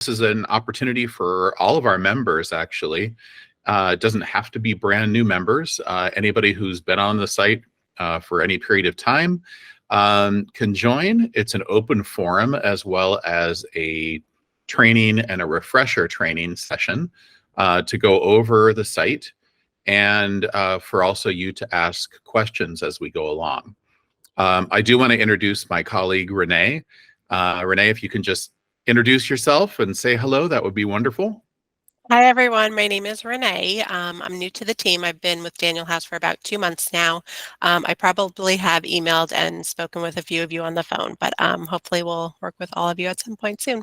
This is an opportunity for all of our members, actually. It doesn't have to be brand new members. Anybody who's been on the site for any period of time can join. It's an open forum as well as a training and a refresher training session to go over the site and for also you to ask questions as we go along. I do want to introduce my colleague, Renee. Renee, if you can just introduce yourself and say hello, that would be wonderful. Hi, everyone. My name is Renee. I'm new to the team. I've been with Daniel House for about 2 months now. I probably have emailed and spoken with a few of you on the phone, but hopefully we'll work with all of you at some point soon.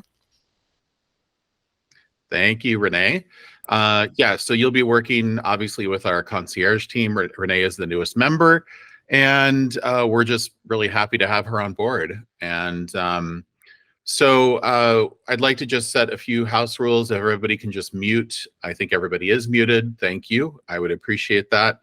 Thank you, Renee. Yeah, so you'll be working obviously with our concierge team. Renee is the newest member, and we're just really happy to have her on board. And so I'd like to just set a few house rules. Everybody can just mute. I think everybody is muted. Thank you. I would appreciate that.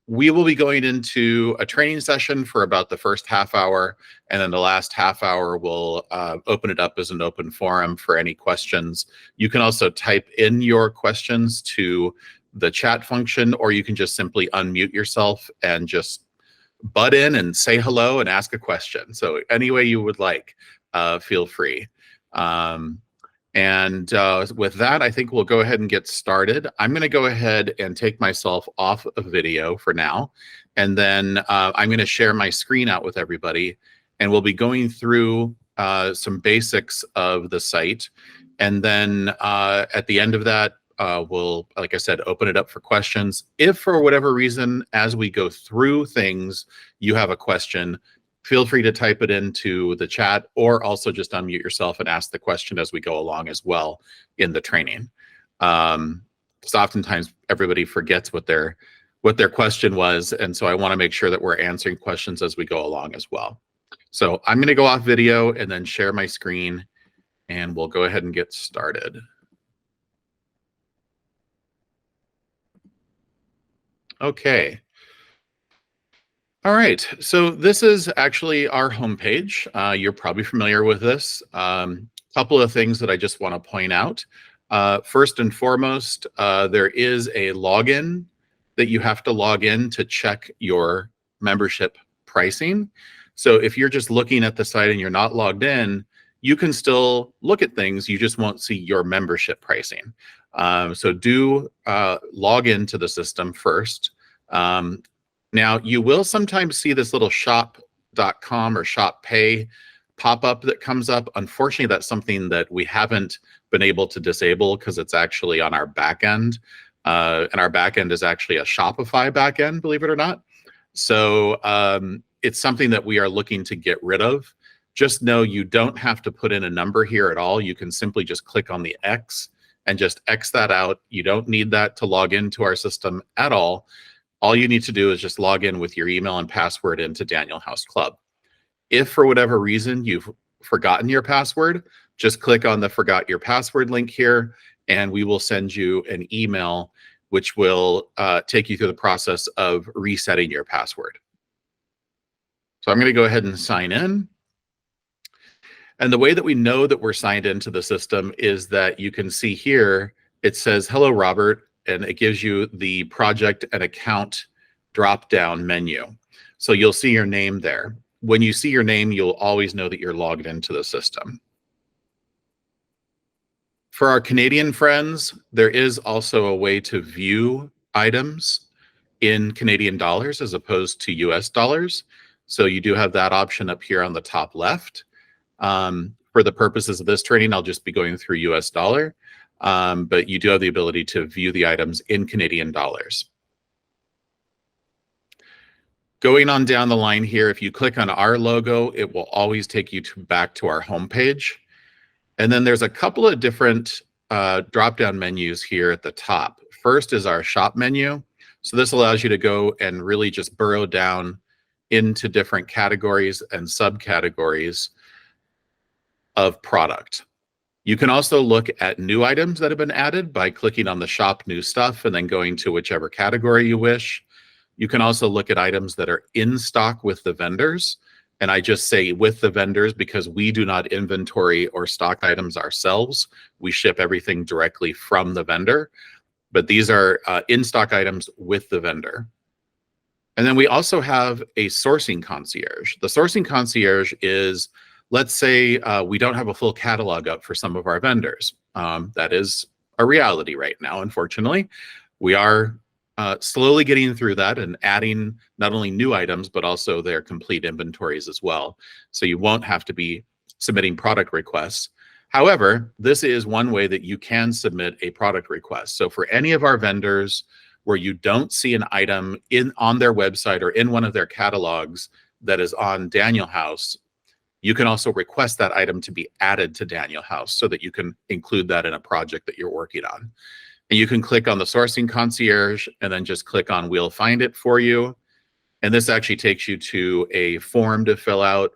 We will be going into a training session for about the first half hour, and then the last half hour we'll open it up as an open forum for any questions. You can also type in your questions to the chat function, or you can just simply unmute yourself and just butt in and say hello and ask a question. So any way you would like. Feel free. With that, I think we'll go ahead and get started. I'm going to go ahead and take myself off of video for now, and then I'm going to share my screen out with everybody, and we'll be going through some basics of the site. And then at the end of that, we'll, like I said, open it up for questions. If for whatever reason, as we go through things, you have a question, feel free to type it into the chat, or also just unmute yourself and ask the question as we go along as well in the training. Because oftentimes everybody forgets what their question was, and so I want to make sure that we're answering questions as we go along as well. So I'm going to go off video and then share my screen, and we'll go ahead and get started. Okay. All right, so this is actually our homepage. You're probably familiar with this. Couple of things that I just want to point out. First and foremost, there is a login that you have to log in to check your membership pricing. So if you're just looking at the site and you're not logged in, you can still look at things, you just won't see your membership pricing. So do log into the system first. Now, you will sometimes see this little shop.com or shop pay pop-up that comes up. Unfortunately, that's something that we haven't been able to disable because it's actually on our back end. And our back end is actually a Shopify back end, believe it or not. So it's something that we are looking to get rid of. Just know you don't have to put in a number here at all. You can simply just click on the X and just X that out. You don't need that to log into our system at all. All you need to do is just log in with your email and password into Daniel House Club. If for whatever reason you've forgotten your password, just click on the Forgot Your Password link here, and we will send you an email which will take you through the process of resetting your password. So I'm going to go ahead and sign in. And the way that we know that we're signed into the system is that you can see here, it says, "Hello, Robert," and it gives you the project and account drop-down menu. So you'll see your name there. When you see your name, you'll always know that you're logged into the system. For our Canadian friends, there is also a way to view items in Canadian dollars as opposed to US dollars. So you do have that option up here on the top left. For the purposes of this training, I'll just be going through US dollar. But you do have the ability to view the items in Canadian dollars. Going on down the line here, if you click on our logo, it will always take you back to our homepage. And then there's a couple of different drop-down menus here at the top. First is our shop menu. So this allows you to go and really just burrow down into different categories and subcategories of product. You can also look at new items that have been added by clicking on the Shop New Stuff and then going to whichever category you wish. You can also look at items that are in stock with the vendors. And I just say with the vendors because we do not inventory or stock items ourselves. We ship everything directly from the vendor, but these are in-stock items with the vendor. And then we also have a sourcing concierge. The sourcing concierge is, let's say we don't have a full catalog up for some of our vendors. That is a reality right now, unfortunately. We are slowly getting through that and adding not only new items, but also their complete inventories as well. So you won't have to be submitting product requests. However, this is one way that you can submit a product request. So for any of our vendors where you don't see an item on their website or in one of their catalogs that is on Daniel House, you can also request that item to be added to Daniel House so that you can include that in a project that you're working on. And you can click on the sourcing concierge and then just click on we'll find it for you. And this actually takes you to a form to fill out.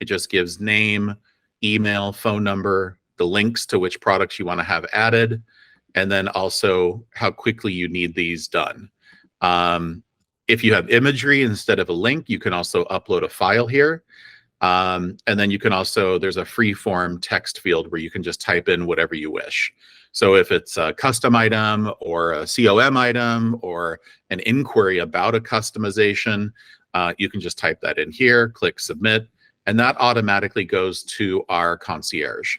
It just gives name, email, phone number, the links to which products you want to have added, and then also how quickly you need these done. If you have imagery instead of a link, you can also upload a file here. And then you can also, there's a free form text field where you can just type in whatever you wish. So if it's a custom item or a COM item or an inquiry about a customization, you can just type that in here, click submit, and that automatically goes to our concierge.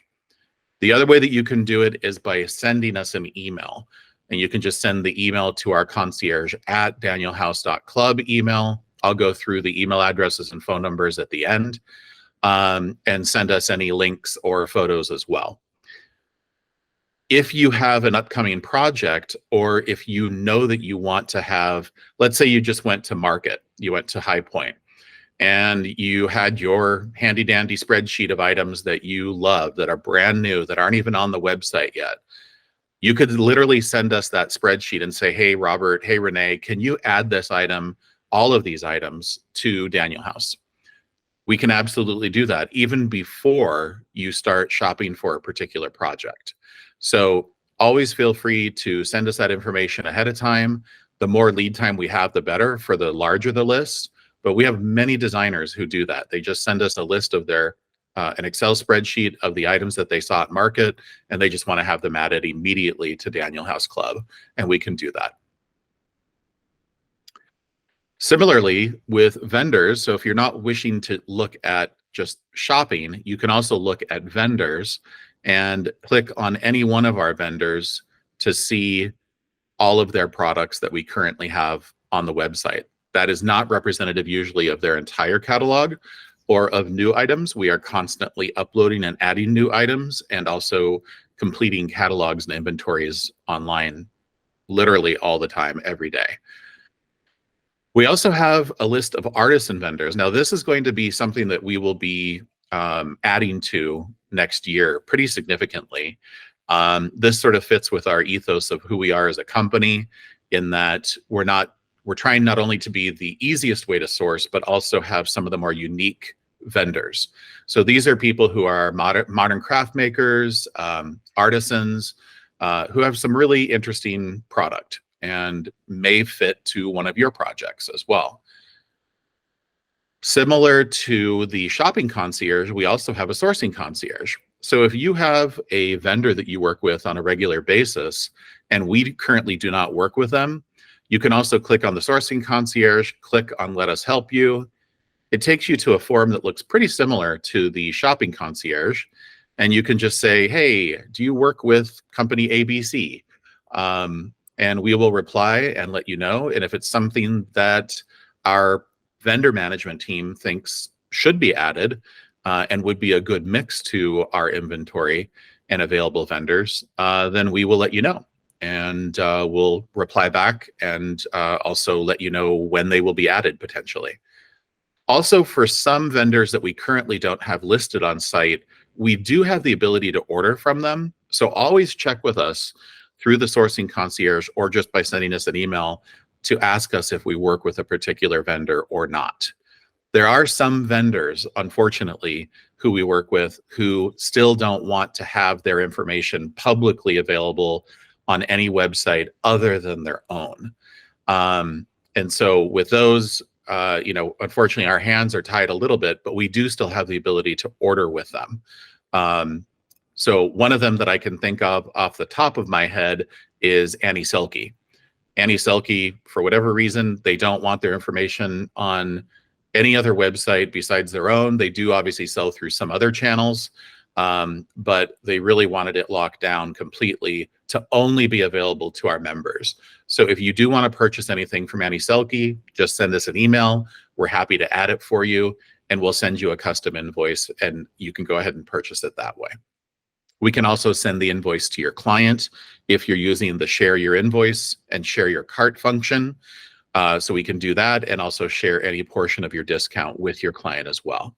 The other way that you can do it is by sending us an email. And you can just send the email to our concierge at danielhouse.club email. I'll go through the email addresses and phone numbers at the end, and send us any links or photos as well. If you have an upcoming project, or if you know that you want to have, let's say you just went to market, you went to High Point, and you had your handy dandy spreadsheet of items that you love, that are brand new, that aren't even on the website yet. You could literally send us that spreadsheet and say, hey, Robert, hey, Renee, can you add this item, all of these items to Daniel House? We can absolutely do that even before you start shopping for a particular project. So always feel free to send us that information ahead of time. The more lead time we have, the better for the larger the list. But we have many designers who do that. They just send us a list of their, an Excel spreadsheet of the items that they saw at market, and they just want to have them added immediately to Daniel House Club, and we can do that. Similarly with vendors, so if you're not wishing to look at just shopping, you can also look at vendors and click on any one of our vendors to see all of their products that we currently have on the website. That is not representative usually of their entire catalog or of new items. We are constantly uploading and adding new items and also completing catalogs and inventories online literally all the time, every day. We also have a list of artisan vendors. Now, this is going to be something that we will be adding to next year pretty significantly. This sort of fits with our ethos of who we are as a company, in that we're trying not only to be the easiest way to source, but also have some of the more unique vendors. So these are people who are modern craft makers, artisans, who have some really interesting product and may fit to one of your projects as well. Similar to the shopping concierge, we also have a sourcing concierge. So if you have a vendor that you work with on a regular basis, and we currently do not work with them, you can also click on the sourcing concierge, click on let us help you. It takes you to a form that looks pretty similar to the shopping concierge. And you can just say, hey, do you work with company ABC? And we will reply and let you know. And if it's something that our vendor management team thinks should be added and would be a good mix to our inventory and available vendors, then we will let you know. And we'll reply back and also let you know when they will be added potentially. Also, for some vendors that we currently don't have listed on site, we do have the ability to order from them. So always check with us through the sourcing concierge or just by sending us an email to ask us if we work with a particular vendor or not. There are some vendors, unfortunately, who we work with who still don't want to have their information publicly available on any website other than their own. And so with those, unfortunately, our hands are tied a little bit, but we do still have the ability to order with them. So one of them that I can think of off the top of my head is Annie Selke. Annie Selke, for whatever reason, they don't want their information on any other website besides their own. They do obviously sell through some other channels, but they really wanted it locked down completely to only be available to our members. So if you do want to purchase anything from Annie Selke, just send us an email. We're happy to add it for you, and we'll send you a custom invoice, and you can go ahead and purchase it that way. We can also send the invoice to your client if you're using the share your invoice and share your cart function. So we can do that and also share any portion of your discount with your client as well.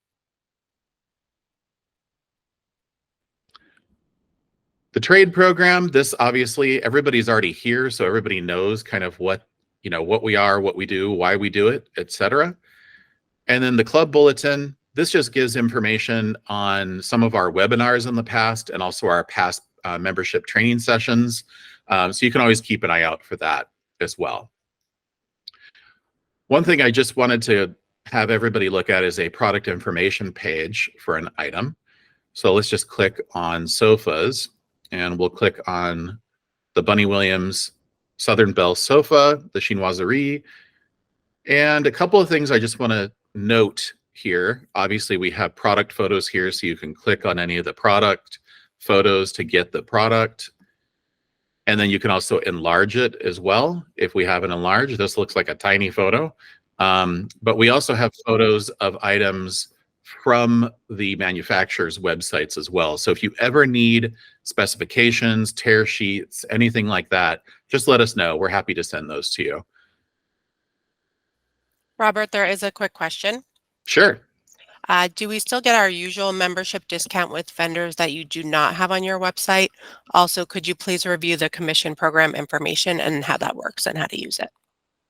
The trade program, this obviously everybody's already here, so everybody knows kind of what we are, what we do, why we do it, etc. And then the club bulletin, this just gives information on some of our webinars in the past and also our past membership training sessions. So you can always keep an eye out for that as well. One thing I just wanted to have everybody look at is a product information page for an item. So let's just click on sofas, and we'll click on the Bunny Williams Southern Belle sofa, the chinoiserie. And a couple of things I just want to note here. Obviously, we have product photos here, so you can click on any of the product photos to get the product. And then you can also enlarge it as well. If we have an enlarge, this looks like a tiny photo. But we also have photos of items from the manufacturer's websites as well. So if you ever need specifications, tear sheets, anything like that, just let us know. We're happy to send those to you. Robert, there is a quick question. Sure. Do we still get our usual membership discount with vendors that you do not have on your website? Also, could you please review the commission program information and how that works and how to use it?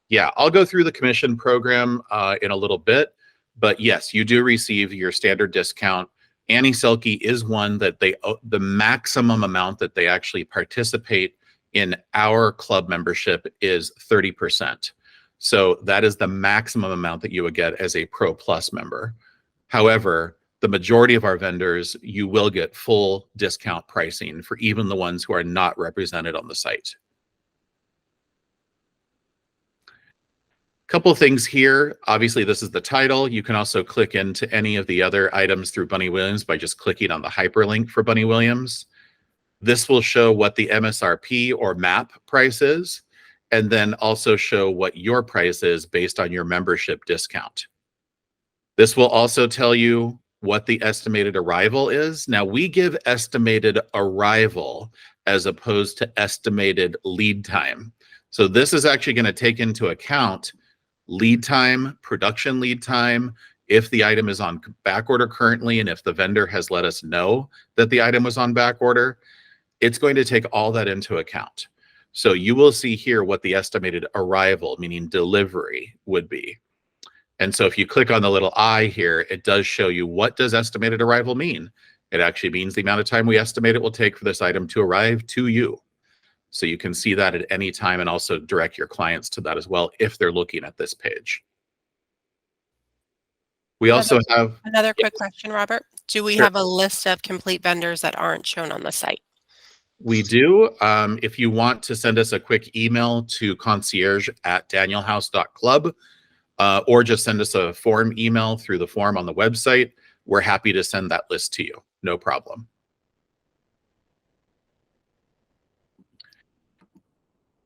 Yeah, I'll go through the commission program in a little bit, but yes, you do receive your standard discount. Annie Selke is one that the maximum amount that they actually participate in our club membership is 30%. So that is the maximum amount that you would get as a Pro Plus member. However, the majority of our vendors, you will get full discount pricing for even the ones who are not represented on the site. Couple of things here. Obviously, this is the title. You can also click into any of the other items through Bunny Williams by just clicking on the hyperlink for Bunny Williams. This will show what the MSRP or MAP price is, and then also show what your price is based on your membership discount. This will also tell you what the estimated arrival is. Now, we give estimated arrival as opposed to estimated lead time. So this is actually going to take into account lead time, production lead time, if the item is on back order currently, and if the vendor has let us know that the item was on back order, it's going to take all that into account. So you will see here what the estimated arrival, meaning delivery, would be. And so if you click on the little I here, it does show you what does estimated arrival mean. It actually means the amount of time we estimate it will take for this item to arrive to you. So you can see that at any time and also direct your clients to that as well if they're looking at this page. We also have another quick question, Robert. Do we have a list of complete vendors that aren't shown on the site? We do. If you want to send us a quick email to concierge@danielhouse.club, or just send us a form email through the form on the website, we're happy to send that list to you. No problem.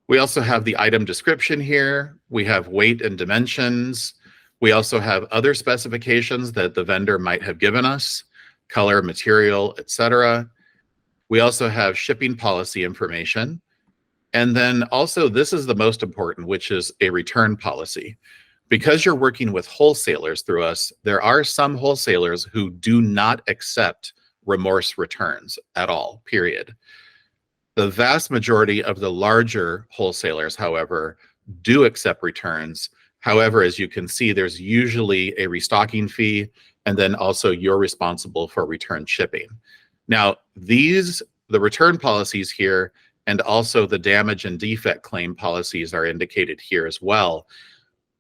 We also have the item description here. We have weight and dimensions. We also have other specifications that the vendor might have given us, color, material, etc. We also have shipping policy information. And then also, this is the most important, which is a return policy. Because you're working with wholesalers through us, there are some wholesalers who do not accept remorse returns at all, period. The vast majority of the larger wholesalers, however, do accept returns. However, as you can see, there's usually a restocking fee, and then also you're responsible for return shipping. Now, the return policies here and also the damage and defect claim policies are indicated here as well.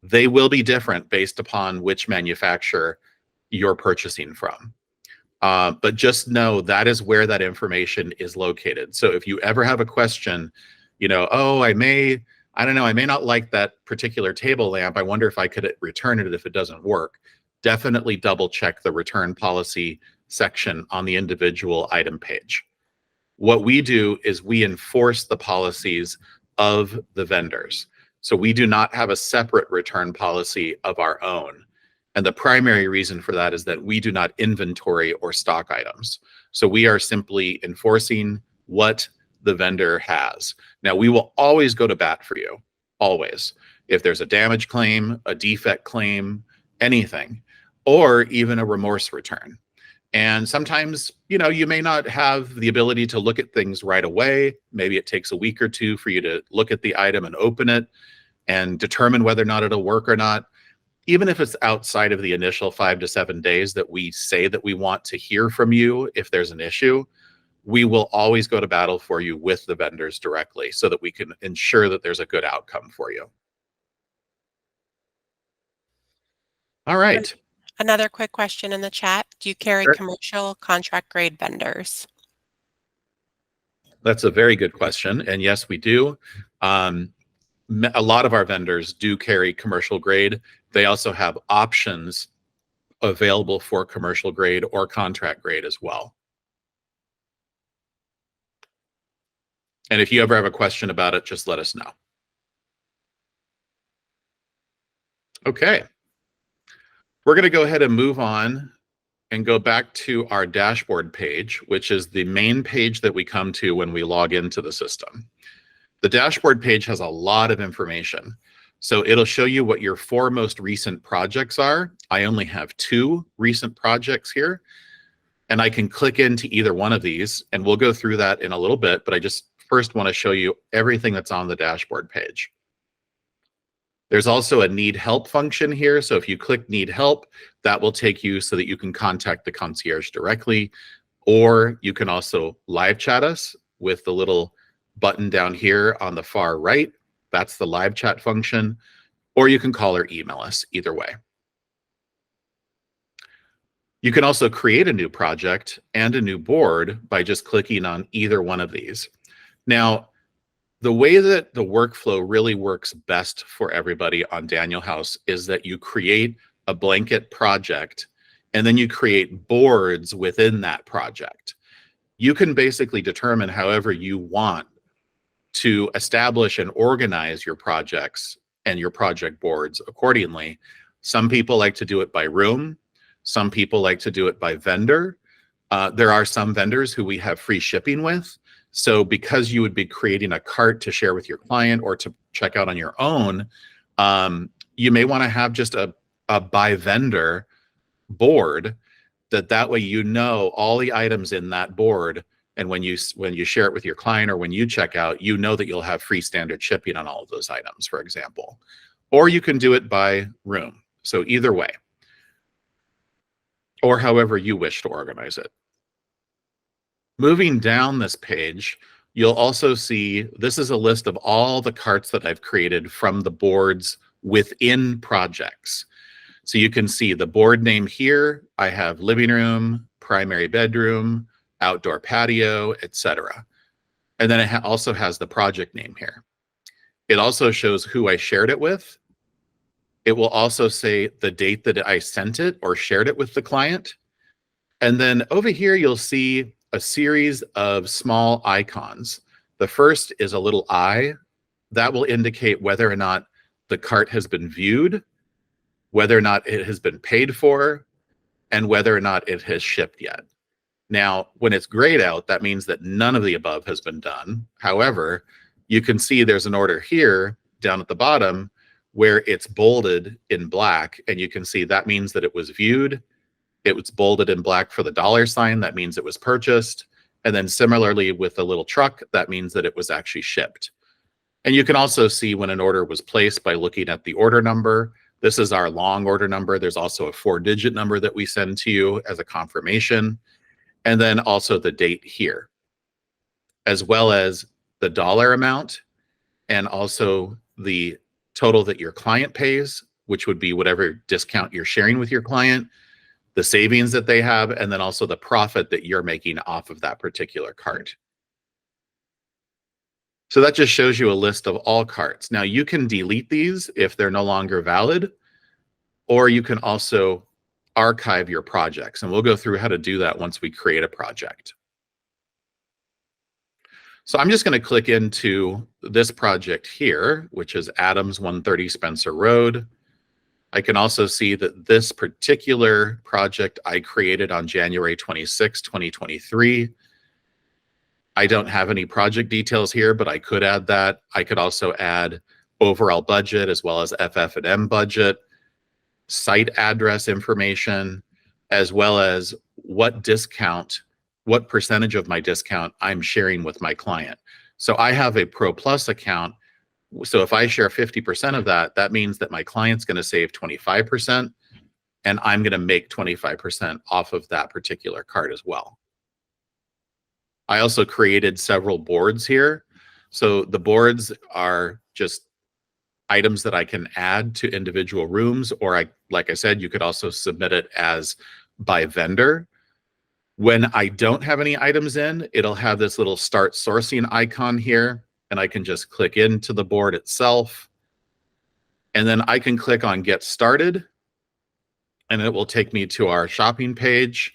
They will be different based upon which manufacturer you're purchasing from. But just know that is where that information is located. So if you ever have a question, oh, I don't know, I may not like that particular table lamp. I wonder if I could return it if it doesn't work. Definitely double check the return policy section on the individual item page. What we do is we enforce the policies of the vendors. So we do not have a separate return policy of our own. And the primary reason for that is that we do not inventory or stock items. So we are simply enforcing what the vendor has. Now, we will always go to bat for you, always. If there's a damage claim, a defect claim, anything, or even a remorse return. And sometimes, you may not have the ability to look at things right away. Maybe it takes a week or two for you to look at the item and open it and determine whether or not it'll work or not. Even if it's outside of the initial 5 to 7 days that we say that we want to hear from you if there's an issue, we will always go to battle for you with the vendors directly so that we can ensure that there's a good outcome for you. All right. Another quick question in the chat. Do you carry Sure. commercial contract grade vendors? That's a very good question. And yes, we do. A lot of our vendors do carry commercial grade. They also have options available for commercial grade or contract grade as well. And if you ever have a question about it, just let us know. Okay. We're going to go ahead and move on and go back to our dashboard page, which is the main page that we come to when we log into the system. The dashboard page has a lot of information. So it'll show you what your 4 most recent projects are. I only have 2 recent projects here, and I can click into either one of these, and we'll go through that in a little bit, but I just first want to show you everything that's on the dashboard page. There's also a need help function here. So if you click need help, that will take you so that you can contact the concierge directly, or you can also live chat us with the little button down here on the far right. That's the live chat function, or you can call or email us, either way. You can also create a new project and a new board by just clicking on either one of these. Now, the way that the workflow really works best for everybody on Daniel House is that you create a blanket project and then you create boards within that project. You can basically determine however you want to establish and organize your projects and your project boards accordingly. Some people like to do it by room. Some people like to do it by vendor. There are some vendors who we have free shipping with. So because you would be creating a cart to share with your client or to check out on your own, you may want to have just a by vendor board that way you know all the items in that board. And when you share it with your client or when you check out, you know that you'll have free standard shipping on all of those items, for example. Or you can do it by room. So either way, or however you wish to organize it. Moving down this page, you'll also see this is a list of all the carts that I've created from the boards within projects. So you can see the board name here. I have living room, primary bedroom, outdoor patio, etc. And then it also has the project name here. It also shows who I shared it with. It will also say the date that I sent it or shared it with the client. And then over here, you'll see a series of small icons. The first is a little eye. That will indicate whether or not the cart has been viewed, whether or not it has been paid for, and whether or not it has shipped yet. Now, when it's grayed out, that means that none of the above has been done. However, you can see there's an order here down at the bottom where it's bolded in black, and you can see that means that it was viewed. It was bolded in black for the $sign. That means it was purchased. And then similarly with the little truck, that means that it was actually shipped. And you can also see when an order was placed by looking at the order number. This is our long order number. There's also a 4-digit number that we send to you as a confirmation. And then also the date here, as well as the dollar amount and also the total that your client pays which would be whatever discount you're sharing with your client, the savings that they have, and then also the profit that you're making off of that particular cart. So that just shows you a list of all carts. Now you can delete these if they're no longer valid, or you can also archive your projects. And we'll go through how to do that once we create a project. So I'm just going to click into this project here, which is Adams 130 Spencer Road. I can also see that this particular project I created on January 26, 2023. I don't have any project details here, but I could add that. I could also add overall budget as well as FF&M budget, site address information, as well as what discount, what percentage of my discount I'm sharing with my client. So I have a Pro Plus account. So if I share 50% of that, that means that my client's going to save 25%, and I'm going to make 25% off of that particular cart as well. I also created several boards here. So the boards are just items that I can add to individual rooms, or like I said, you could also submit it as by vendor. When I don't have any items in, it'll have this little start sourcing icon here, and I can just click into the board itself. And then I can click on Get Started, and it will take me to our shopping page,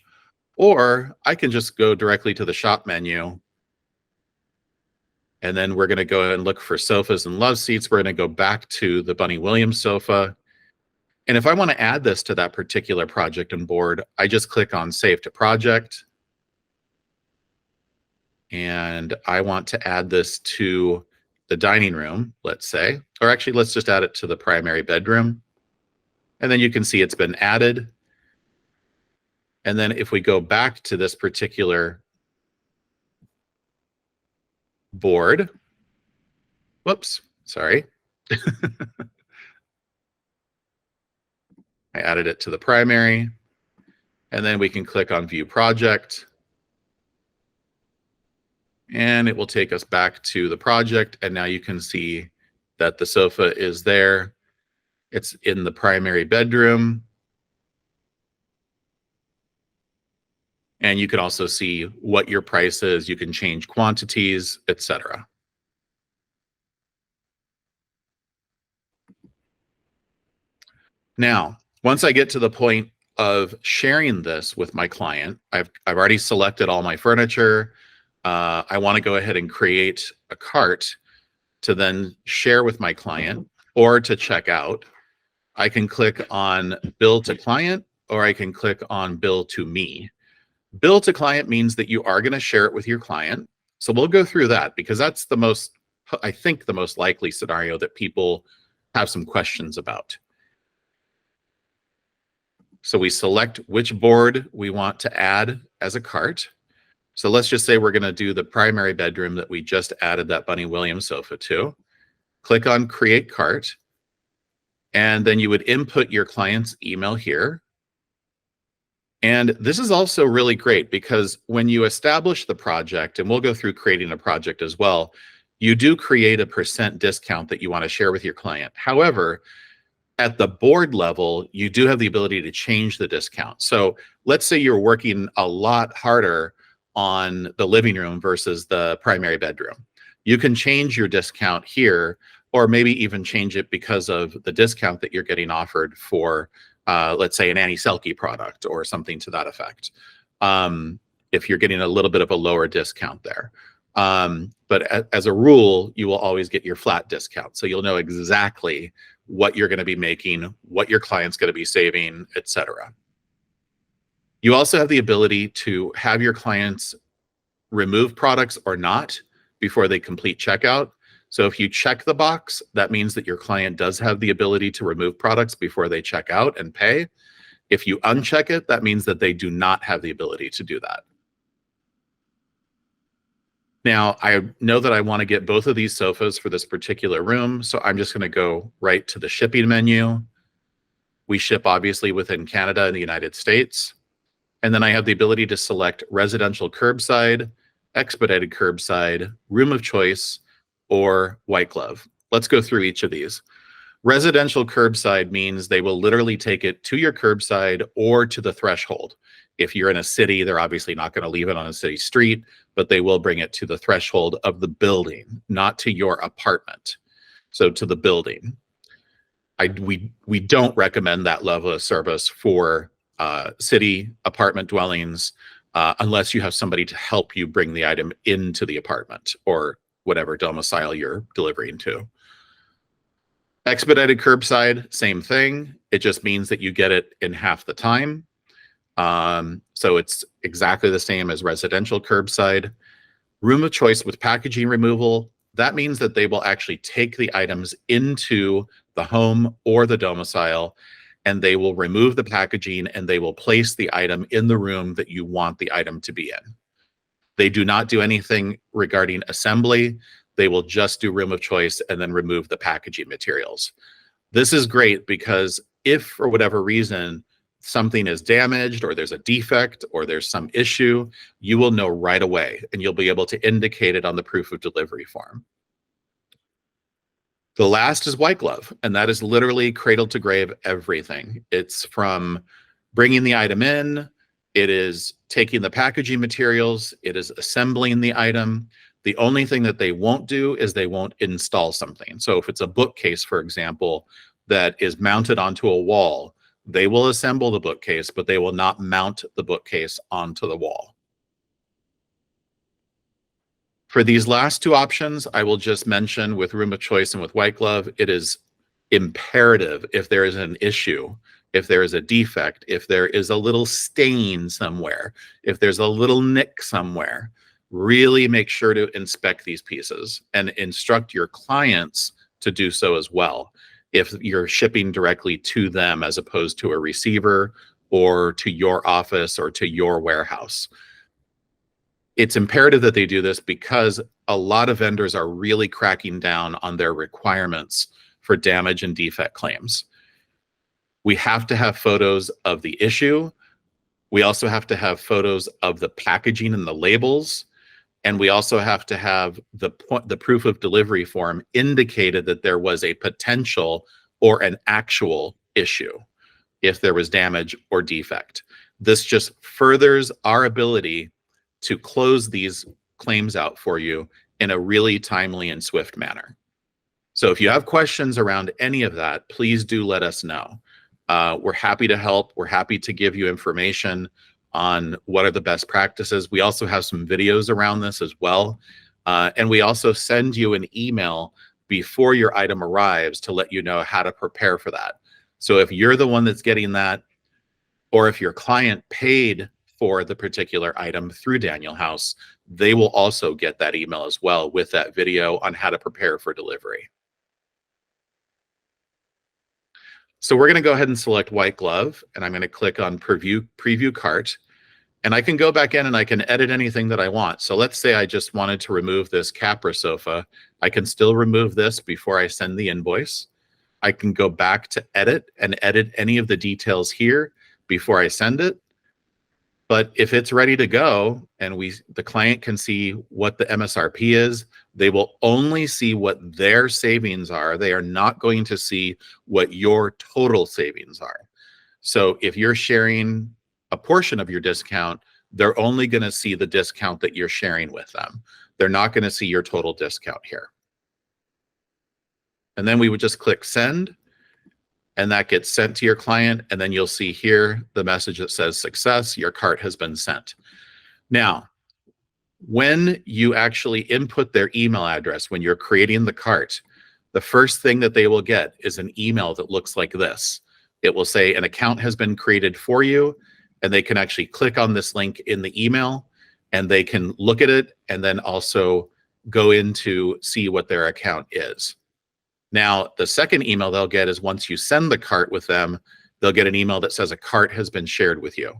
or I can just go directly to the shop menu. And then we're going to go and look for sofas and love seats. We're going to go back to the Bunny Williams sofa. And if I want to add this to that particular project and board, I just click on Save to Project. And I want to add this to the dining room, let's say, or actually let's just add it to the primary bedroom. And then you can see it's been added. And then if we go back to this particular board, whoops, sorry. I added it to the primary, and then we can click on View Project, and it will take us back to the project. And now you can see that the sofa is there. It's in the primary bedroom. And you can also see what your price is. You can change quantities, etc. Now, once I get to the point of sharing this with my client, I've already selected all my furniture. I want to go ahead and create a cart to then share with my client or to check out. I can click on Bill to Client, or I can click on Bill to Me. Bill to Client means that you are going to share it with your client. So we'll go through that because that's the most, I think, the most likely scenario that people have some questions about. So we select which board we want to add as a cart. So let's just say we're going to do the primary bedroom that we just added that Bunny Williams sofa to. Click on Create Cart. And then you would input your client's email here. And this is also really great because when you establish the project, and we'll go through creating a project as well, you do create a % discount that you want to share with your client. However, at the board level, you do have the ability to change the discount. So let's say you're working a lot harder on the living room versus the primary bedroom. You can change your discount here, or maybe even change it because of the discount that you're getting offered for let's say an Annie Selke product or something to that effect. If you're getting a little bit of a lower discount there. But as a rule, you will always get your flat discount. So you'll know exactly what you're going to be making, what your client's going to be saving, etc. You also have the ability to have your clients remove products or not before they complete checkout. So if you check the box, that means that your client does have the ability to remove products before they check out and pay. If you uncheck it, that means that they do not have the ability to do that. Now, I know that I want to get both of these sofas for this particular room, so I'm just going to go right to the shipping menu. We ship obviously within Canada and the United States. And then I have the ability to select residential curbside, expedited curbside, room of choice, or white glove. Let's go through each of these. Residential curbside means they will literally take it to your curbside or to the threshold. If you're in a city, they're obviously not going to leave it on a city street, but they will bring it to the threshold of the building, not to your apartment. So to the building. We don't recommend that level of service for city apartment dwellings unless you have somebody to help you bring the item into the apartment or whatever domicile you're delivering to. Expedited curbside, same thing. It just means that you get it in half the time. So it's exactly the same as residential curbside. Room of choice with packaging removal, that means that they will actually take the items into the home or the domicile, and they will remove the packaging and they will place the item in the room that you want the item to be in. They do not do anything regarding assembly. They will just do room of choice and then remove the packaging materials. This is great because if for whatever reason something is damaged or there's a defect or there's some issue, you will know right away and you'll be able to indicate it on the proof of delivery form. The last is white glove, and that is literally cradle to grave everything. It's from bringing the item in, it is taking the packaging materials, it is assembling the item. The only thing that they won't do is they won't install something. So if it's a bookcase, for example, that is mounted onto a wall, they will assemble the bookcase, but they will not mount the bookcase onto the wall. For these last two options, I will just mention with room of choice and with white glove, it is imperative if there is an issue, if there is a defect, if there is a little stain somewhere, if there's a little nick somewhere, really make sure to inspect these pieces and instruct your clients to do so as well. If you're shipping directly to them as opposed to a receiver or to your office or to your warehouse. It's imperative that they do this because a lot of vendors are really cracking down on their requirements for damage and defect claims. We have to have photos of the issue. We also have to have photos of the packaging and the labels. And we also have to have the proof of delivery form indicated that there was a potential or an actual issue if there was damage or defect. This just furthers our ability to close these claims out for you in a really timely and swift manner. So if you have questions around any of that, please do let us know. We're happy to help. We're happy to give you information on what are the best practices. We also have some videos around this as well. And we also send you an email before your item arrives to let you know how to prepare for that. So if you're the one that's getting that, or if your client paid for the particular item through Daniel House, they will also get that email as well with that video on how to prepare for delivery. So we're going to go ahead and select white glove, and I'm going to click on preview cart. And I can go back in and I can edit anything that I want. So let's say I just wanted to remove this Capra sofa. I can still remove this before I send the invoice. I can go back to edit and edit any of the details here before I send it. But if it's ready to go and the client can see what the MSRP is, they will only see what their savings are. They are not going to see what your total savings are. So if you're sharing a portion of your discount, they're only going to see the discount that you're sharing with them. They're not going to see your total discount here. And then we would just click send, and that gets sent to your client. And then you'll see here the message that says success, your cart has been sent. Now, when you actually input their email address, when you're creating the cart, the first thing that they will get is an email that looks like this. It will say an account has been created for you, and they can actually click on this link in the email and they can look at it and then also go in to see what their account is. Now, the second email they'll get is once you send the cart with them, they'll get an email that says a cart has been shared with you.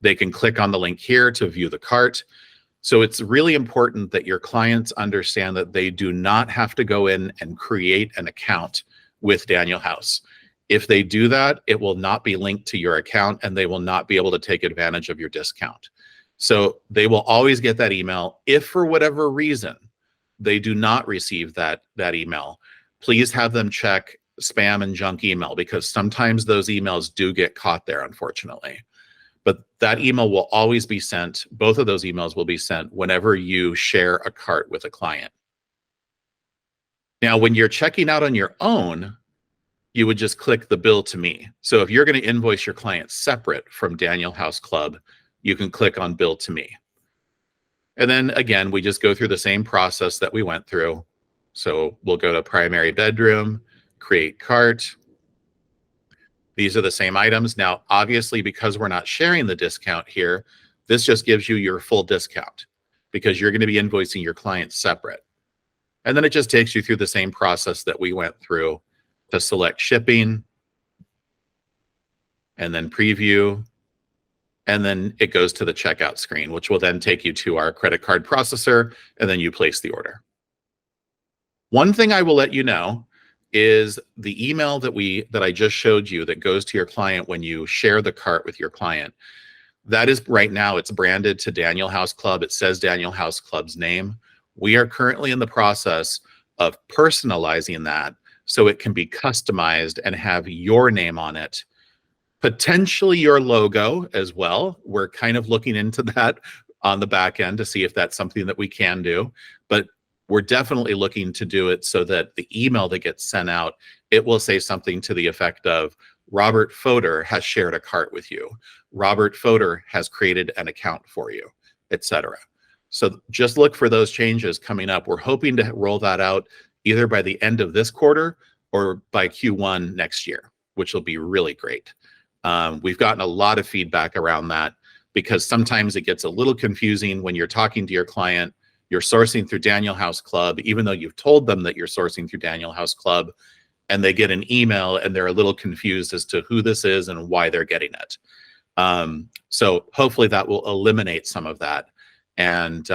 They can click on the link here to view the cart. So it's really important that your clients understand that they do not have to go in and create an account with Daniel House. If they do that, it will not be linked to your account and they will not be able to take advantage of your discount. So they will always get that email. If for whatever reason they do not receive that email, please have them check spam and junk email, because sometimes those emails do get caught there, unfortunately. But that email will always be sent. Both of those emails will be sent whenever you share a cart with a client. Now, when you're checking out on your own, you would just click the bill to me. So if you're going to invoice your client separate from Daniel House Club, you can click on bill to me. And then again, we just go through the same process that we went through. So we'll go to primary bedroom, create cart. These are the same items. Now, obviously, because we're not sharing the discount here, this just gives you your full discount because you're going to be invoicing your client separate. And then it just takes you through the same process that we went through to select shipping and then preview. And then it goes to the checkout screen, which will then take you to our credit card processor, and then you place the order. One thing I will let you know is the email that I just showed you that goes to your client when you share the cart with your client. That is right now, it's branded to Daniel House Club. It says Daniel House Club's name. We are currently in the process of personalizing that so it can be customized and have your name on it. Potentially your logo as well. We're kind of looking into that on the back end to see if that's something that we can do. But we're definitely looking to do it so that the email that gets sent out, it will say something to the effect of, Robert Fodor has shared a cart with you. Robert Fodor has created an account for you, etc. So just look for those changes coming up. We're hoping to roll that out either by the end of this quarter or by Q1 next year, which will be really great. We've gotten a lot of feedback around that because sometimes it gets a little confusing when you're talking to your client, you're sourcing through Daniel House Club, even though you've told them that you're sourcing through Daniel House Club, and they get an email and they're a little confused as to who this is and why they're getting it. So hopefully that will eliminate some of that and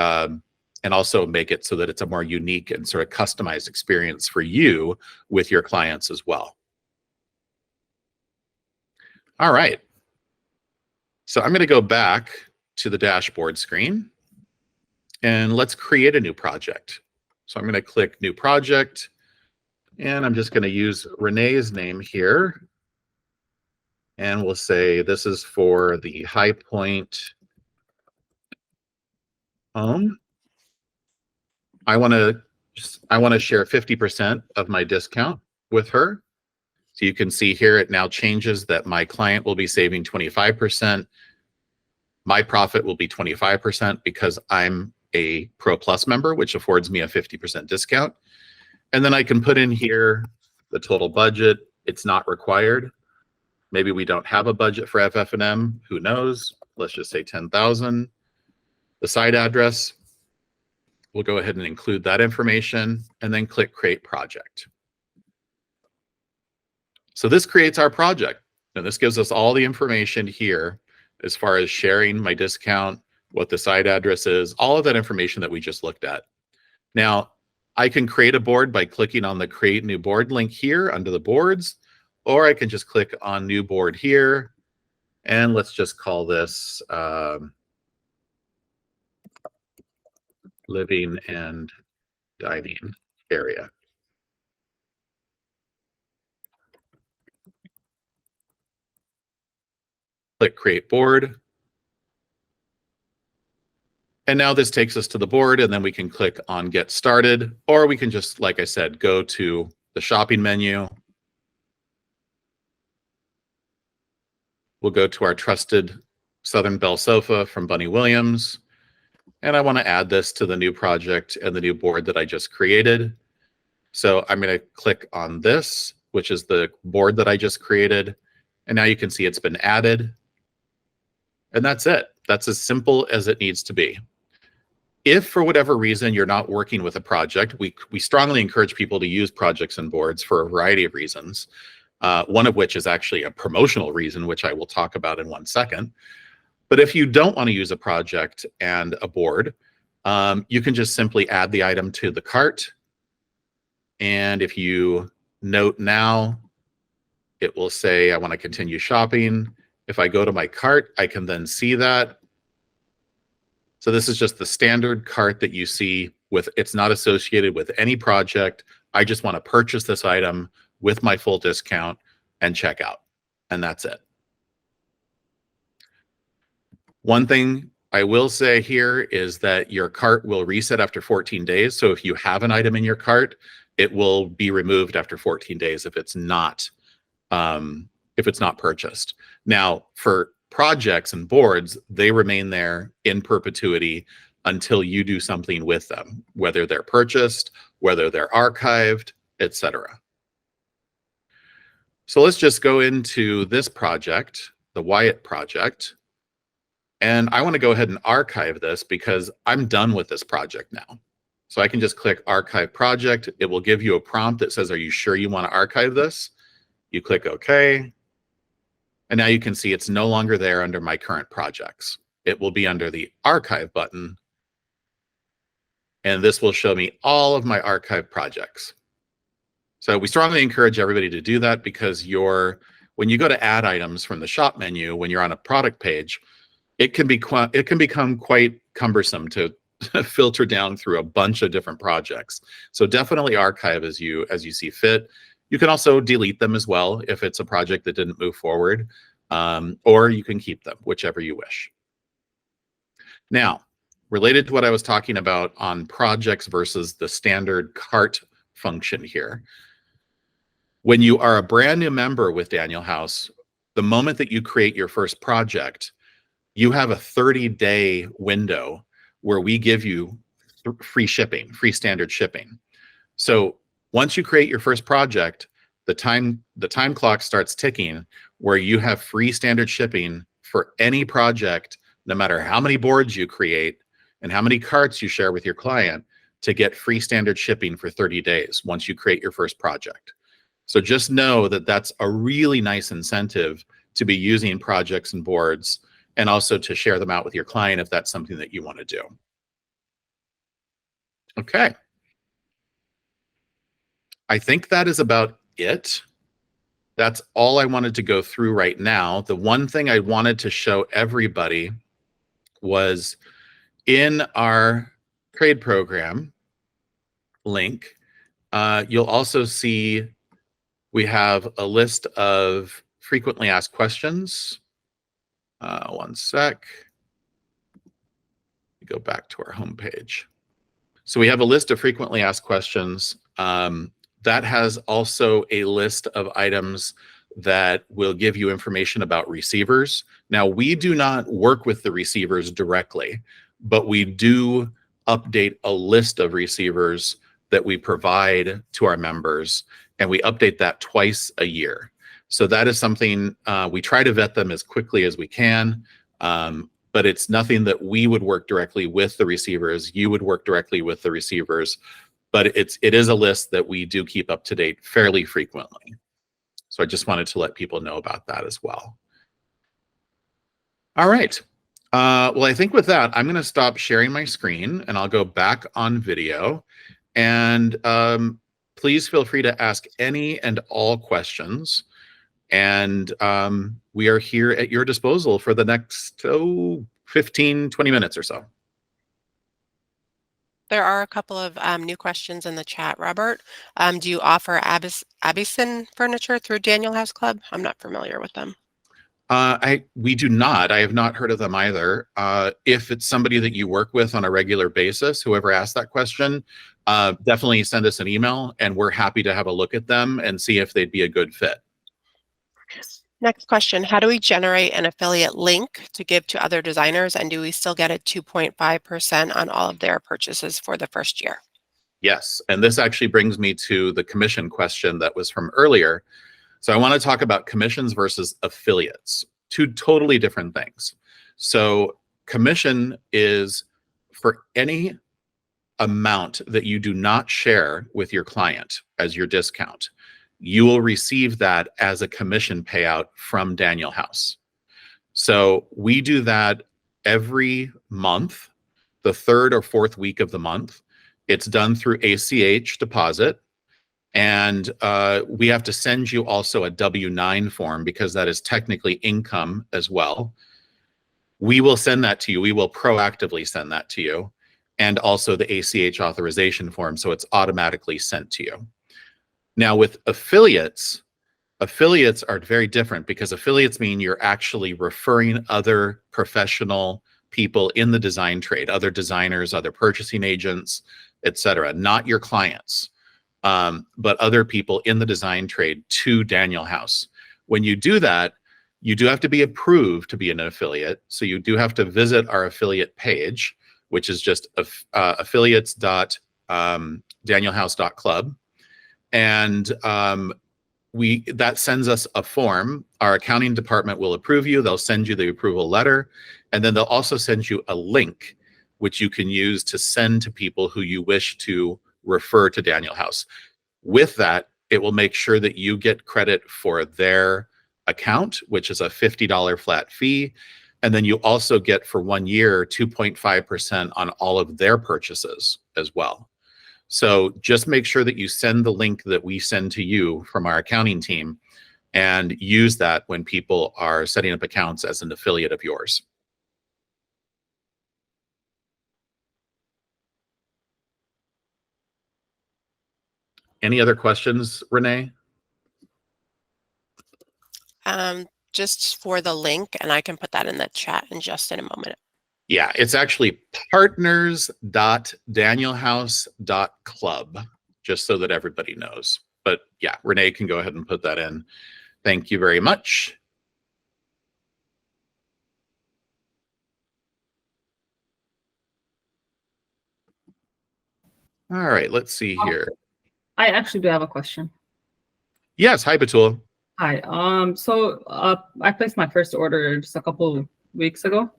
also make it so that it's a more unique and sort of customized experience for you with your clients as well. All right. So I'm going to go back to the dashboard screen and let's create a new project. So I'm going to click new project and I'm just going to use Renee's name here. And we'll say this is for the High Point home. I want to share 50% of my discount with her. So you can see here it now changes that my client will be saving 25%. My profit will be 25% because I'm a Pro Plus member, which affords me a 50% discount. And then I can put in here the total budget. It's not required. Maybe we don't have a budget for FF&M. Who knows? Let's just say 10,000. The site address, we'll go ahead and include that information and then click Create Project. So this creates our project. And this gives us all the information here as far as sharing my discount, what the site address is, all of that information that we just looked at. Now, I can create a board by clicking on the Create New Board link here under the boards, or I can just click on New Board here. And let's just call this Living and Dining Area. Click Create Board. And now this takes us to the board, and then we can click on Get Started, or we can just, like I said, go to the shopping menu. We'll go to our trusted Southern Belle sofa from Bunny Williams. And I want to add this to the new project and the new board that I just created. So I'm going to click on this, which is the board that I just created. And now you can see it's been added. And that's it. That's as simple as it needs to be. If for whatever reason you're not working with a project, we strongly encourage people to use projects and boards for a variety of reasons. One of which is actually a promotional reason, which I will talk about in 1 second. But if you don't want to use a project and a board, you can just simply add the item to the cart. And if you note now, it will say, I want to continue shopping. If I go to my cart, I can then see that. So this is just the standard cart that you see with, it's not associated with any project. I just want to purchase this item. with my full discount and check out. And that's it. One thing I will say here is that your cart will reset after 14 days. So if you have an item in your cart, it will be removed after 14 days if it's not purchased. Now, for projects and boards, they remain there in perpetuity until you do something with them, whether they're purchased, whether they're archived, etc. So let's just go into this project, the Wyatt project. And I want to go ahead and archive this because I'm done with this project now. So I can just click Archive Project. It will give you a prompt that says, are you sure you want to archive this? You click OK. And now you can see it's no longer there under my current projects. It will be under the Archive button. And this will show me all of my archive projects. So we strongly encourage everybody to do that because when you go to add items from the shop menu, when you're on a product page, it can become quite cumbersome to filter down through a bunch of different projects. So definitely archive as you see fit. You can also delete them as well if it's a project that didn't move forward, or you can keep them, whichever you wish. Now, related to what I was talking about on projects versus the standard cart function here, when you are a brand new member with Daniel House, the moment that you create your first project, you have a 30-day window where we give you free shipping, free standard shipping. So once you create your first project, the time clock starts ticking where you have free standard shipping for any project, no matter how many boards you create and how many carts you share with your client, to get free standard shipping for 30 days once you create your first project. So just know that that's a really nice incentive to be using projects and boards, and also to share them out with your client if that's something that you want to do. Okay. I think that is about it. That's all I wanted to go through right now. The one thing I wanted to show everybody was in our trade program link, you'll also see we have a list of frequently asked questions. One sec. Go back to our homepage. So we have a list of frequently asked questions. That has also a list of items that will give you information about receivers. Now, we do not work with the receivers directly, but we do update a list of receivers that we provide to our members, and we update that twice a year. So that is something, we try to vet them as quickly as we can, but it's nothing that we would work directly with the receivers. You would work directly with the receivers, but it is a list that we do keep up to date fairly frequently. So I just wanted to let people know about that as well. All right. Well, I think with that, I'm going to stop sharing my screen and I'll go back on video. And please feel free to ask any and all questions. And we are here at your disposal for the next 15, 20 minutes or so. There are a couple of new questions in the chat, Robert. Do you offer Abison furniture through Daniel House Club? I'm not familiar with them. We do not. I have not heard of them either. If it's somebody that you work with on a regular basis, whoever asked that question, definitely send us an email and we're happy to have a look at them and see if they'd be a good fit. Next question, how do we generate an affiliate link to give to other designers, and do we still get a 2.5% on all of their purchases for the first year? Yes, and this actually brings me to the commission question that was from earlier. So I want to talk about commissions versus affiliates, two totally different things. So commission is for any amount that you do not share with your client as your discount. You will receive that as a commission payout from Daniel House. So we do that every month, the third or fourth week of the month. It's done through ACH deposit. And we have to send you also a W-9 form because that is technically income as well. We will send that to you. We will proactively send that to you. And also the ACH authorization form, so it's automatically sent to you. Now with affiliates are very different because affiliates mean you're actually referring other professional people in the design trade, other designers, other purchasing agents, etc., not your clients, but other people in the design trade to Daniel House. When you do that, you do have to be approved to be an affiliate. So you do have to visit our affiliate page, which is just affiliates.danielhouse.club. And that sends us a form. Our accounting department will approve you. They'll send you the approval letter, and then they'll also send you a link which you can use to send to people who you wish to refer to Daniel House. With that, it will make sure that you get credit for their account, which is a $50 flat fee. And then you also get for 1 year 2.5% on all of their purchases as well. So just make sure that you send the link that we send to you from our accounting team and use that when people are setting up accounts as an affiliate of yours. Any other questions, Renee? Just for the link, and I can put that in the chat in just in a moment. Yeah, it's actually partners.danielhouse.club, just so that everybody knows. But yeah, Renee can go ahead and put that in. Thank you very much. All right, let's see here. I actually do have a question. Yes, hi, Batul. Hi. So I placed my first order just a couple weeks ago.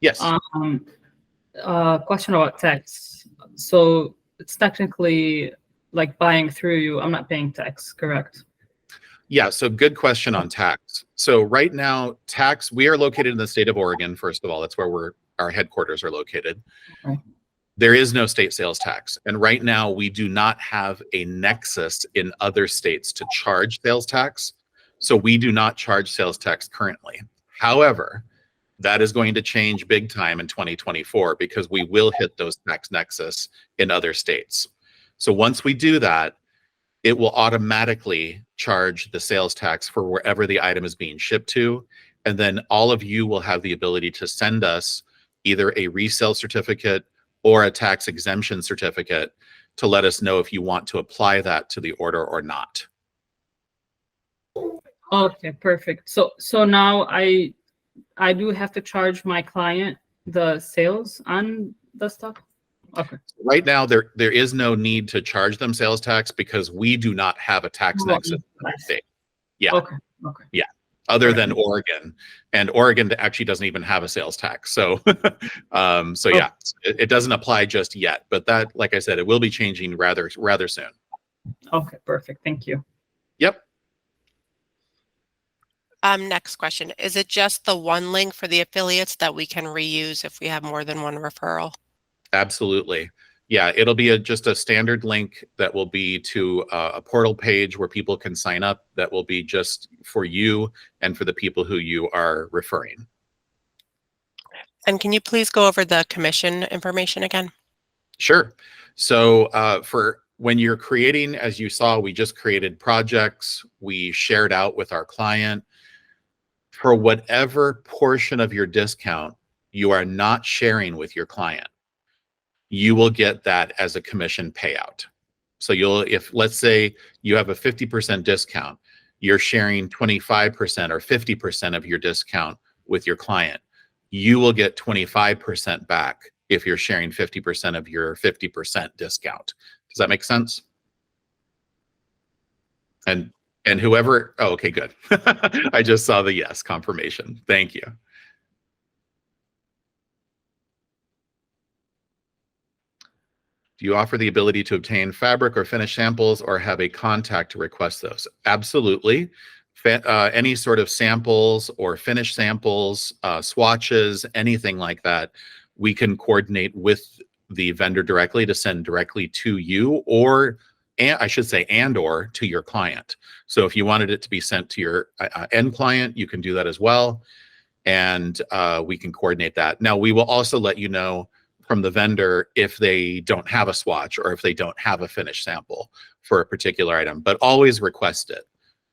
Yes. Question about tax. So it's technically like buying through you. I'm not paying tax, correct? Yeah, so good question on tax. So right now, tax, we are located in the state of Oregon, first of all. That's where our headquarters are located. Okay. There is no state sales tax. And right now, we do not have a nexus in other states to charge sales tax. So we do not charge sales tax currently. However, that is going to change big time in 2024 because we will hit those tax nexus in other states. So once we do that, it will automatically charge the sales tax for wherever the item is being shipped to. And then all of you will have the ability to send us either a resale certificate or a tax exemption certificate to let us know if you want to apply that to the order or not. Okay, perfect. So now I do have to charge my client the sales on the stuff? Okay. Right now, there is no need to charge them sales tax because we do not have a tax nexus in the state. Yeah. Okay. Yeah. Other than Oregon, and Oregon actually doesn't even have a sales tax. So, yeah, it doesn't apply just yet. But that, like I said, it will be changing rather soon. Okay, perfect. Thank you. Yep. Next question. Is it just the one link for the affiliates that we can reuse if we have more than one referral? Absolutely. Yeah, it'll be just a standard link that will be to a portal page where people can sign up that will be just for you and for the people who you are referring. And can you please go over the commission information again? Sure. So for when you're creating, as you saw, we just created projects, we shared out with our client. For whatever portion of your discount you are not sharing with your client, you will get that as a commission payout. So if let's say you have a 50% discount, you're sharing 25% or 50% of your discount with your client, you will get 25% back if you're sharing 50% of your 50% discount. Does that make sense? And whoever, oh, okay, good. I just saw the yes confirmation. Thank you. Do you offer the ability to obtain fabric or finish samples or have a contact to request those? Absolutely. Any sort of samples or finish samples, swatches, anything like that, we can coordinate with the vendor directly to send directly to you, or I should say, or to your client. So if you wanted it to be sent to your end client, you can do that as well. And we can coordinate that. Now, we will also let you know from the vendor if they don't have a swatch or if they don't have a finished sample for a particular item, but always request it.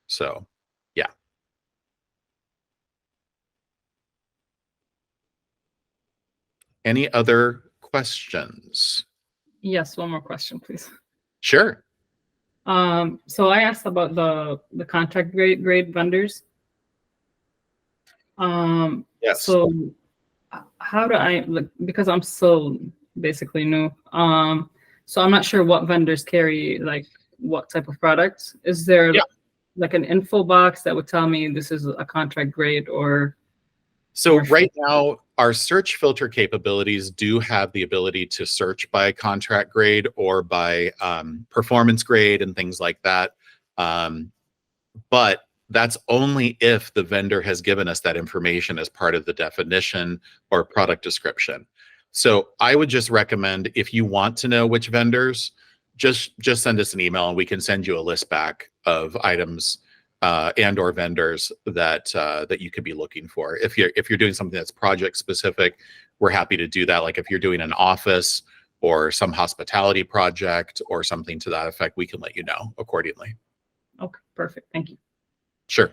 So, yeah. Any other questions? Yes, one more question, please. Sure. So I asked about the contract grade vendors. Yes. So how do I look, because I'm so basically new. So I'm not sure what vendors carry like what type of products. Is there like an info box that would tell me this is a contract grade or? So right now, our search filter capabilities do have the ability to search by contract grade or by performance grade and things like that. But that's only if the vendor has given us that information as part of the definition or product description. So I would just recommend, if you want to know which vendors, just send us an email and we can send you a list back of items and or vendors that that you could be looking for. If you're doing something that's project specific, we're happy to do that. Like if you're doing an office or some hospitality project or something to that effect, we can let you know accordingly. Okay, perfect. Thank you. Sure.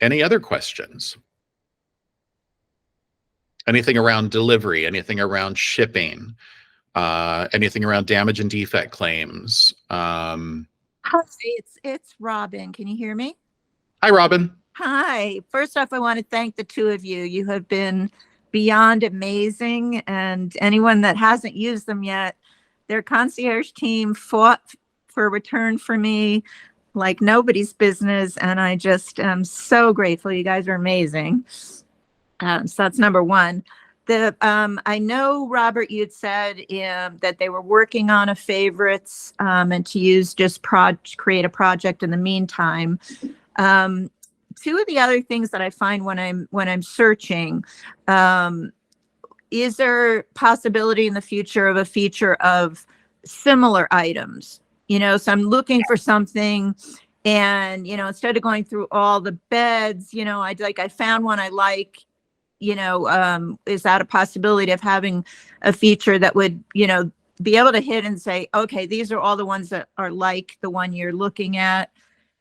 Any other questions? Anything around delivery, anything around shipping, anything around damage and defect claims? Hi, it's Robin. Can you hear me? Hi, Robin. Hi. First off, I want to thank the two of you. You have been beyond amazing, and anyone that hasn't used them yet, their concierge team fought for a return for me like nobody's business, and I just am so grateful. You guys are amazing. So that's number one. I know, Robert, you'd said that they were working on a favorites and to use just create a project in the meantime. Two of the other things that I find when I'm searching, is there possibility in the future of a feature of similar items? You know, so I'm looking for something, and instead of going through all the beds, I found one I like. Is that a possibility of having a feature that would, be able to hit and say, okay, these are all the ones that are like the one you're looking at.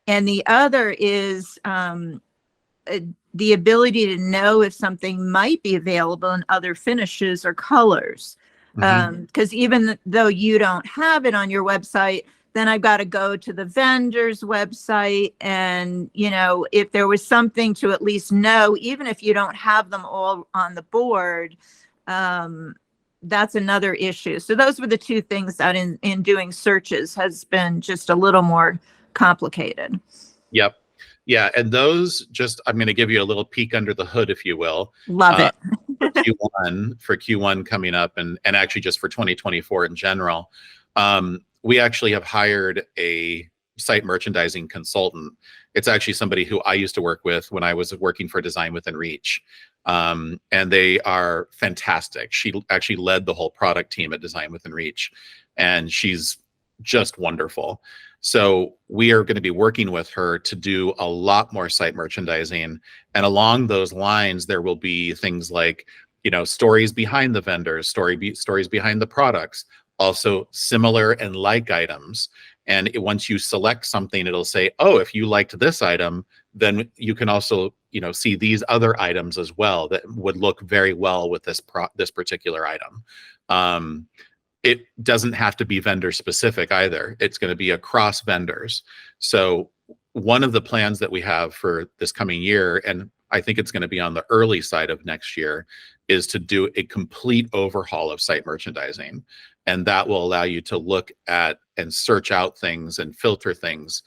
And the other is the ability to know if something might be available in other finishes or colors. Because even though you don't have it on your website, then I've got to go to the vendor's website. And, if there was something to at least know, even if you don't have them all on the board, that's another issue. So those were the two things that in doing searches has been just a little more complicated. Yep. Yeah. And those I'm going to give you a little peek under the hood, if you will. Love it. for Q1 coming up and actually just for 2024 in general. We actually have hired a site merchandising consultant. It's actually somebody who I used to work with when I was working for Design Within Reach. And they are fantastic. She actually led the whole product team at Design Within Reach, and she's just wonderful. So we are going to be working with her to do a lot more site merchandising. And along those lines, there will be things like, stories behind the vendors, stories behind the products, also similar and like items. And once you select something, it'll say, oh, if you liked this item, then you can also, see these other items as well that would look very well with this particular item. It doesn't have to be vendor specific either. It's going to be across vendors. So one of the plans that we have for this coming year, and I think it's going to be on the early side of next year, is to do a complete overhaul of site merchandising. And that will allow you to look at and search out things and filter things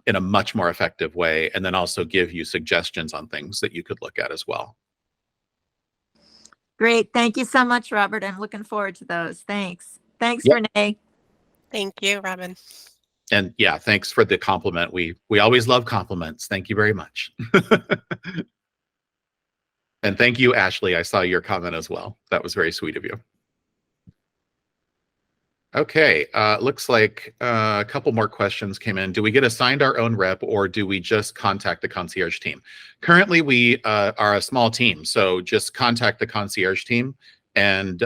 in a much more effective way, and then also give you suggestions on things that you could look at as well. Great. Thank you so much, Robert. I'm looking forward to those. Thanks. Thanks, Yep. Renee. Thank you, Robin. And yeah, thanks for the compliment. We always love compliments. Thank you very much. And thank you, Ashley. I saw your comment as well. That was very sweet of you. Okay, looks like a couple more questions came in. Do we get assigned our own rep, or do we just contact the concierge team? Currently, we are a small team, so just contact the concierge team, and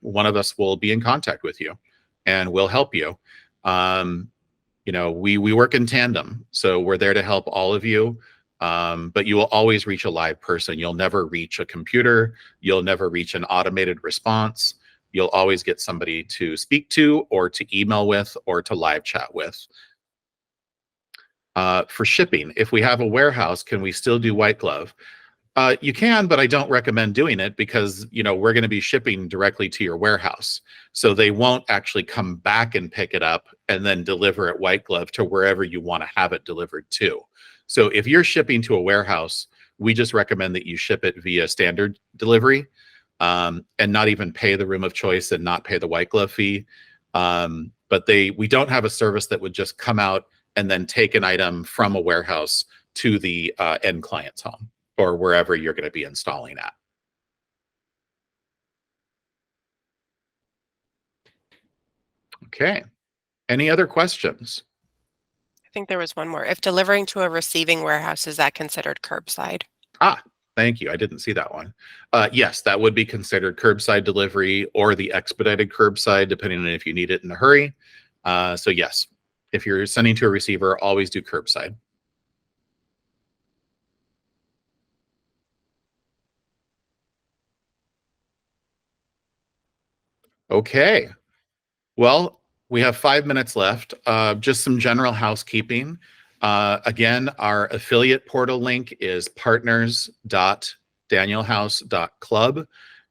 one of us will be in contact with you, and we'll help you. You know, we work in tandem, so we're there to help all of you. But you will always reach a live person. You'll never reach a computer. You'll never reach an automated response. You'll always get somebody to speak to, or to email with, or to live chat with. For shipping, if we have a warehouse, can we still do white glove? You can, but I don't recommend doing it because, you know, we're going to be shipping directly to your warehouse. So they won't actually come back and pick it up and then deliver it white glove to wherever you want to have it delivered to. So if you're shipping to a warehouse, we just recommend that you ship it via standard delivery, and not even pay the room of choice and not pay the white glove fee. But we don't have a service that would just come out and then take an item from a warehouse to the end client's home or wherever you're going to be installing at. Okay. Any other questions? I think there was one more. If delivering to a receiving warehouse, is that considered curbside? Ah, thank you. I didn't see that one. Yes, that would be considered curbside delivery or the expedited curbside, depending on if you need it in a hurry. So yes, if you're sending to a receiver, always do curbside. Okay. Well, we have 5 minutes left. Just some general housekeeping. Again, our affiliate portal link is partners.danielhouse.club.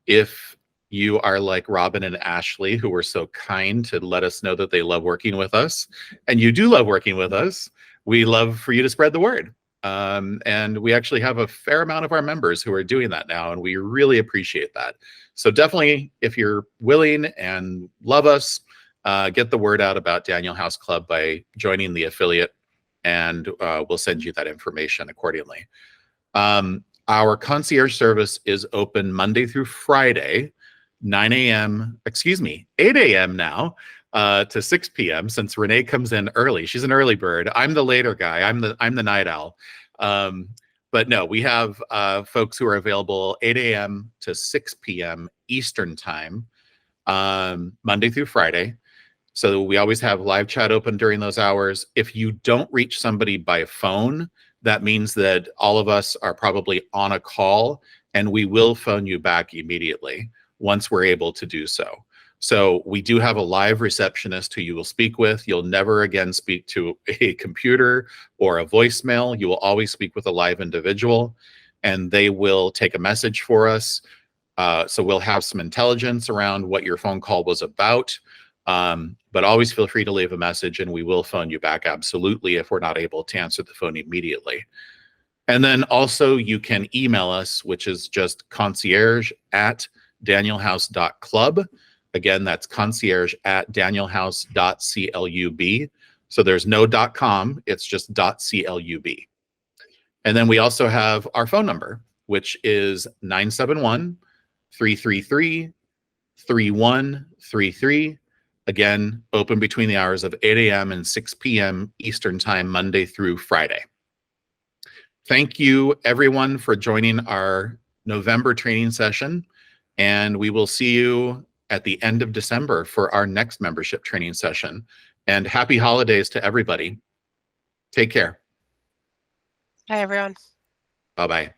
If you are like Robin and Ashley, who were so kind to let us know that they love working with us, and you do love working with us, we love for you to spread the word. And we actually have a fair amount of our members who are doing that now, and we really appreciate that. So definitely, if you're willing and love us, get the word out about Daniel House Club by joining the affiliate, and we'll send you that information accordingly. Our concierge service is open Monday through Friday, 8 a.m. now to 6 p.m. since Renee comes in early. She's an early bird. I'm the later guy. I'm the night owl. But no, we have folks who are available 8 a.m. to 6 p.m. Eastern time, Monday through Friday. So we always have live chat open during those hours. If you don't reach somebody by phone, that means that all of us are probably on a call, and we will phone you back immediately once we're able to do so. So we do have a live receptionist who you will speak with. You'll never again speak to a computer or a voicemail. You will always speak with a live individual, and they will take a message for us. So we'll have some intelligence around what your phone call was about. But always feel free to leave a message, and we will phone you back absolutely if we're not able to answer the phone immediately. And then also you can email us, which is just concierge@danielhouse.club. Again, that's concierge@danielhouse.club. So there's no .com, it's just .club. And then we also have our phone number, which is 971-333-3133. Again, open between the hours of 8 a.m. and 6 p.m. Eastern time, Monday through Friday. Thank you, everyone, for joining our November training session. And we will see you at the end of December for our next membership training session. And happy holidays to everybody. Take care. Hi, everyone. Bye-bye.